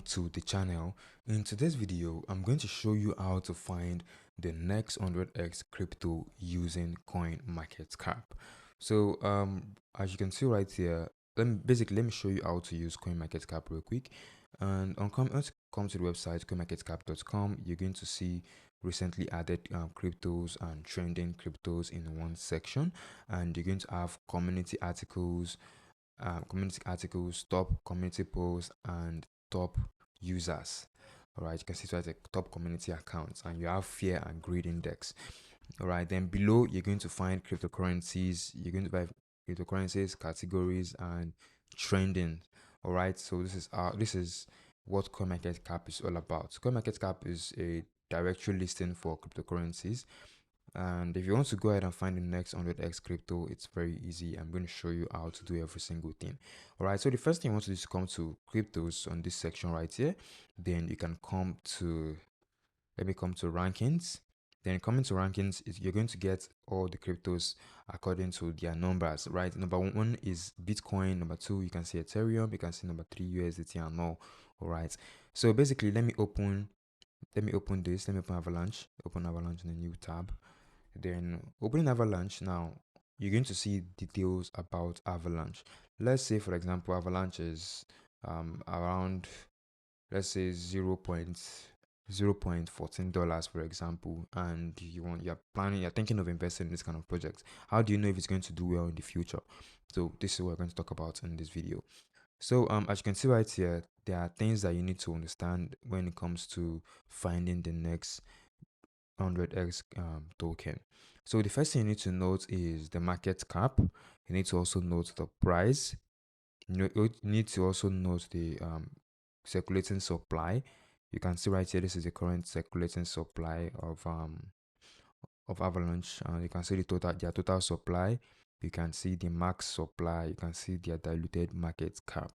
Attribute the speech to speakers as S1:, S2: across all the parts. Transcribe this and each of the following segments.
S1: to the channel. In today's video, I'm going to show you how to find the next 100x crypto using CoinMarketCap. So as you can see right here, let me show you how to use CoinMarketCap real quick. And once you come to the website coinmarketcap.com, you're going to see recently added cryptos and trending cryptos in one section, and you're going to have community articles, top community posts, and top users. All right, you can see it's like top community accounts, and you have fear and greed index. All right, then below you're going to find cryptocurrencies. You're going to find cryptocurrencies, categories, and trending. All right, so this is what CoinMarketCap is all about. CoinMarketCap is a directory listing for cryptocurrencies, and if you want to go ahead and find the next 100x crypto, it's very easy. I'm going to show you how to do every single thing. All right, so the first thing you want to do is come to cryptos on this section right here. Then you can come to, let me come to rankings. Then coming to rankings, you're going to get all the cryptos according to their numbers, right? Number one is Bitcoin. Number two, you can see Ethereum. You can see number three, USDT, and all. All right, so basically, let me open this. Let me open Avalanche. Open Avalanche in a new tab. Then opening Avalanche, now you're going to see details about Avalanche. Let's say, for example, Avalanche is around, let's say, $0.14, for example, and you're thinking of investing in this kind of project. How do you know if it's going to do well in the future? So this is what we're going to talk about in this video. So as you can see right here, there are things that you need to understand when it comes to finding the next 100x token. So the first thing you need to note is the market cap. You need to also note the price. You need to also note the circulating supply. You can see right here, this is the current circulating supply of Avalanche. You can see their total supply. You can see the max supply. You can see their diluted market cap.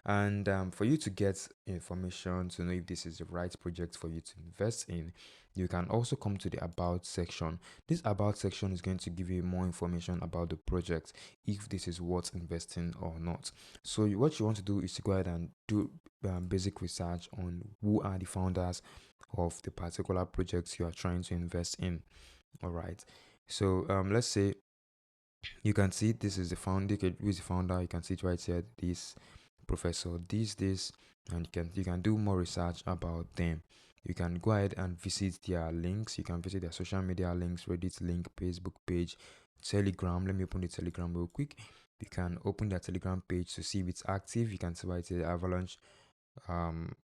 S1: And for you to get information to know if this is the right project for you to invest in, you can also come to the about section. This about section is going to give you more information about the project, if this is worth investing or not. So what you want to do is to go ahead and do basic research on who are the founders of the particular projects you are trying to invest in. All right, so let's say you can see this is the founder. Who is the founder? You can see it right here, this professor, this, and you can do more research about them. You can go ahead and visit their links. You can visit their social media links, Reddit link, Facebook page, Telegram. Let me open the Telegram real quick. You can open their Telegram page to see if it's active. You can see right here, Avalanche.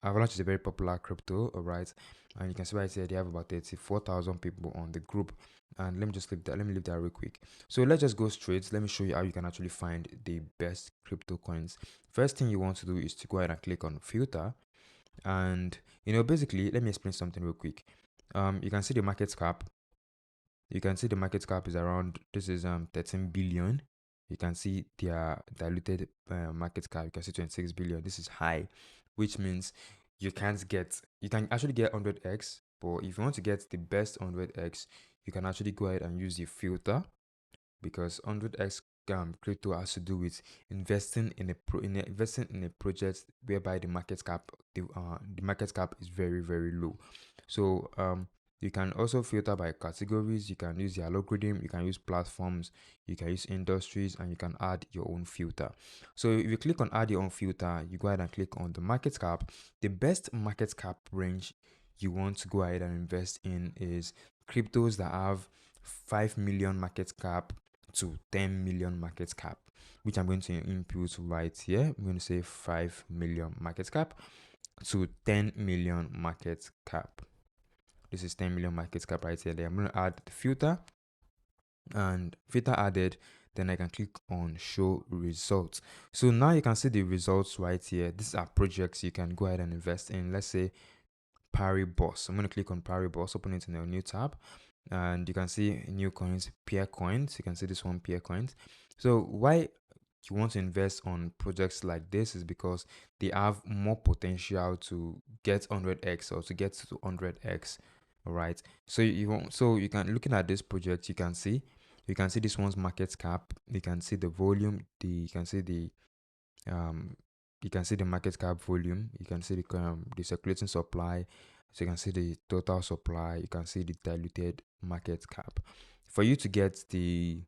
S1: Avalanche is a very popular crypto, all right, and you can see right here they have about 34,000 people on the group. And let me just leave that real quick. So let's just go straight. Let me show you how you can actually find the best crypto coins. First thing you want to do is to go ahead and click on filter, and basically, let me explain something real quick. You can see the market cap. You can see the market cap is around, this is 13 billion. You can see their diluted market cap. You can see 26 billion. This is high, which means you can actually get 100x, but if you want to get the best 100x, you can actually go ahead and use the filter, because 100x crypto has to do with investing in a project whereby the market cap is very, very low. So you can also filter by categories. You can use the algorithm, you can use platforms, you can use industries, and you can add your own filter. So if you click on add your own filter, you go ahead and click on the market cap. The best market cap range you want to go ahead and invest in is cryptos that have 5 million market cap to 10 million market cap, which I'm going to input right here. I'm going to say 5 million market cap to 10 million market cap. This is 10 million market cap right here. Then I'm going to add the filter, and filter added. Then I can click on show results. So now you can see the results right here. These are projects you can go ahead and invest in. Let's say Paribos. I'm going to click on Paribos, open it in a new tab, and you can see new coins, peer coins. You can see this one, peer coins. So why you want to invest on projects like this is because they have more potential to get 100x or to get to 100x. All right, so you can, looking at this project, you can see this one's market cap. You can see the volume, you can see the you can see the market cap volume, you can see the circulating supply, so you can see the total supply, you can see the diluted market cap. For you to get the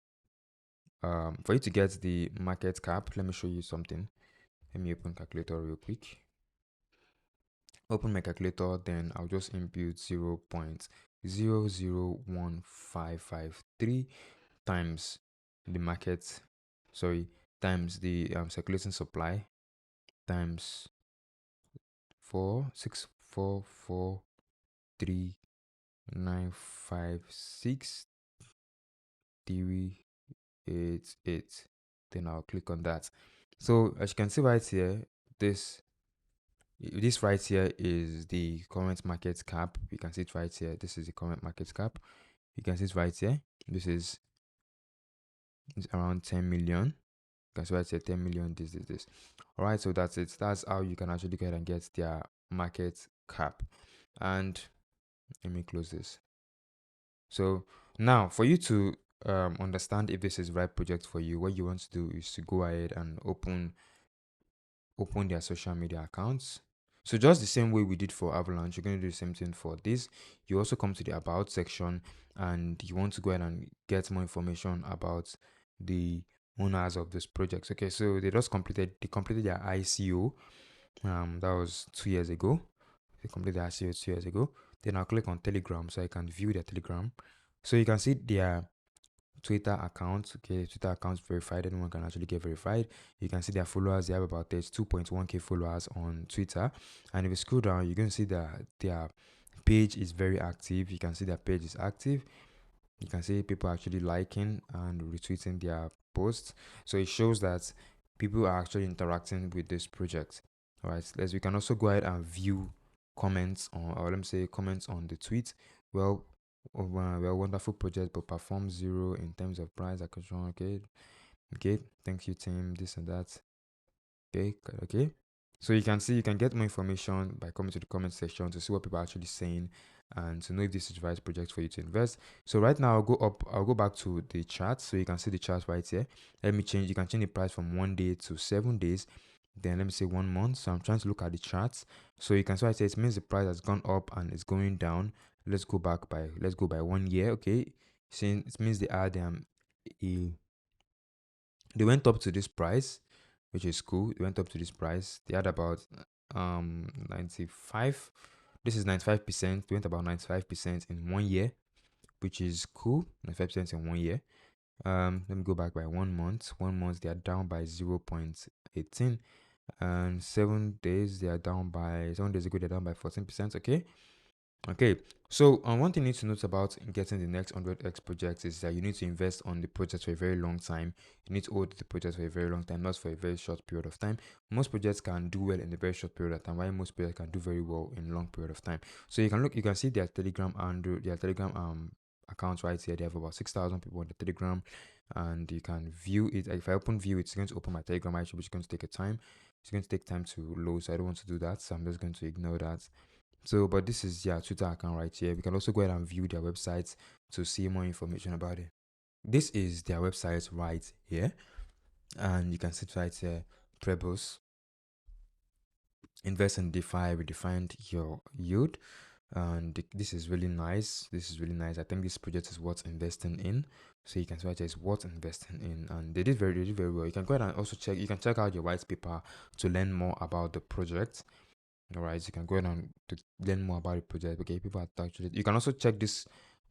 S1: market cap, let me show you something. Let me open calculator real quick. Open my calculator, then I'll just input 0.001553 times the times the circulating supply times 46443956388. Then I'll click on that. So as you can see right here, this right here is the current market cap. You can see it right here. This is the current market cap. You can see it right here. This is around 10 million. You can see right here 10 million. This. All right, so that's it. That's how you can actually go ahead and get their market cap. And let me close this. So now for you to understand if this is the right project for you, what you want to do is to go ahead and open their social media accounts. So just the same way we did for Avalanche, you're going to do the same thing for this. You also come to the about section and you want to go ahead and get more information about the owners of this project. Okay, so they completed their ICO. That was 2 years ago. They completed their ICO 2 years ago. Then I'll click on Telegram so I can view their Telegram. So you can see their Twitter accounts. Okay, Twitter accounts verified. Anyone can actually get verified. You can see their followers. They have about 2.1k followers on Twitter. And if you scroll down, you're going to see that their page is very active. You can see their page is active. You can see people actually liking and retweeting their posts. So it shows that people are actually interacting with this project. All right, we can also go ahead and view comments on, or let me say comments on the tweet. Well, wonderful project, but perform 0 in terms of price acquisition. Okay, thank you team, this and that. Okay, so you can get more information by coming to the comment section to see what people are actually saying and to know if this is the right project for you to invest. So right now I'll go back to the chart, so you can see the chart right here. You can change the price from 1 day to 7 days, then let me say 1 month. So I'm trying to look at the charts. So you can see right here, it means the price has gone up and it's going down. Let's go by 1 year. Okay, since it means they went up to this price, which is cool. They went up to this price. They had about 95. This is 95%. They went about 95% in 1 year, which is cool. 95% in 1 year. Let me go back by 1 month. 1 month they are down by 0.18, and 7 days they are down by 7 days ago they're down by 14%. Okay, so one thing you need to note about getting the next 100x project is that you need to invest on the project for a very long time. You need to hold the project for a very long time, not for a very short period of time. Most projects can do well in a very short period of time, while most projects can do very well in a long period of time. So you can see their Telegram and their Telegram accounts right here. They have about 6,000 people on the Telegram, and you can view it. If I open view, it's going to open my Telegram actually, which is going to take a time. It's going to take time to load, so I don't want to do that. So I'm just going to ignore that. So, but this is their Twitter account right here. We can also go ahead and view their website to see more information about it. This is their website right here, and you can see it right here. Prebos. Invest in DeFi, redefined your yield. And this is really nice. I think this project is worth investing in. So you can see it's worth investing in, and they did very well. You can go ahead and also check out your white paper to learn more about the project. All right, you can go ahead and to learn more about the project. Okay, people are actually. You can also check this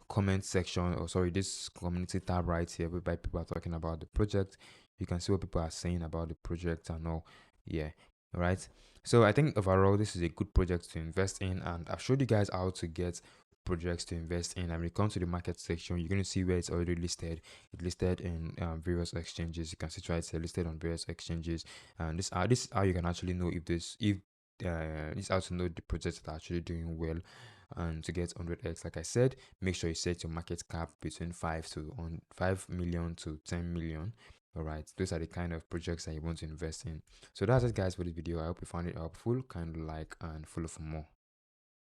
S1: comment section, or sorry, this community tab right here, whereby people are talking about the project. You can see what people are saying about the project and all. Yeah, all right. So I think overall this is a good project to invest in, and I've showed you guys how to get projects to invest in. And when it comes to the market section, you're going to see where it's already listed. It's listed in various exchanges. You can see it's listed on various exchanges, and this is how you can actually know if this is how to know the projects that are actually doing well. And to get 100x, like I said, make sure you set your market cap between 5 million to 10 million. All right, those are the kind of projects that you want to invest in. So that's it guys for this video. I hope you found it helpful. Kind of like and follow for more.